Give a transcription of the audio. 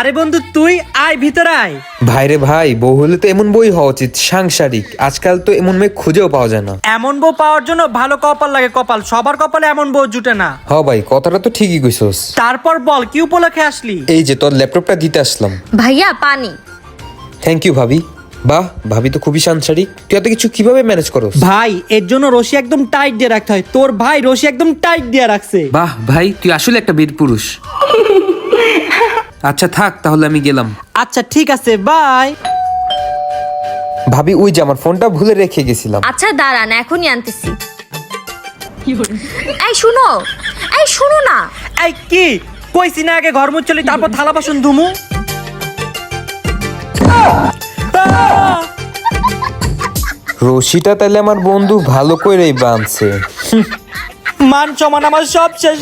আরে বন্ধু তুই আয় ভিতরে আয়। ভাইরে ভাই, বউ হলে তো এমন বই হওয়া উচিত, সাংসারিক। আজকাল তো এমন মেয়ে খুঁজেও পাওয়া যায় না। এমন বউ পাওয়ার জন্য ভালো কপাল লাগে, কপাল সবার কপালে এমন বউ জুটে না। হ ভাই, কথাটা তো ঠিকই কইছস। তারপর বল কি উপলক্ষে আসলি? এই যে তোর ল্যাপটপটা দিতে আসলাম। ভাইয়া পানি। থ্যাংক ইউ ভাবি। বাহ, ভাবি তো খুবই সাংসারিক। তুই এত কিছু কিভাবে ম্যানেজ করস? ভাই এর জন্য রশি একদম টাইট দিয়ে রাখতে হয়, তোর ভাই রশি একদম টাইট দিয়ে রাখছে। বাহ ভাই, তুই আসলে একটা বীর পুরুষ। আচ্ছা থাক, তাহলে আমি গেলাম। আচ্ছা ঠিক আছে, বাই। ভাবি, ওই যে আমার ফোনটা ভুলে রেখে গেছিলাম। আচ্ছা দাঁড়ান, এখনই আনতেছি। এই শুনো, এই শুনো না। এই কি কইছি না আগে ঘর মুছলি তারপর থালা বাসন ধুমু? রশিটা তাহলে আমার বন্ধু ভালো করেই বাঁধছে। মান সমান আমার সব শেষ।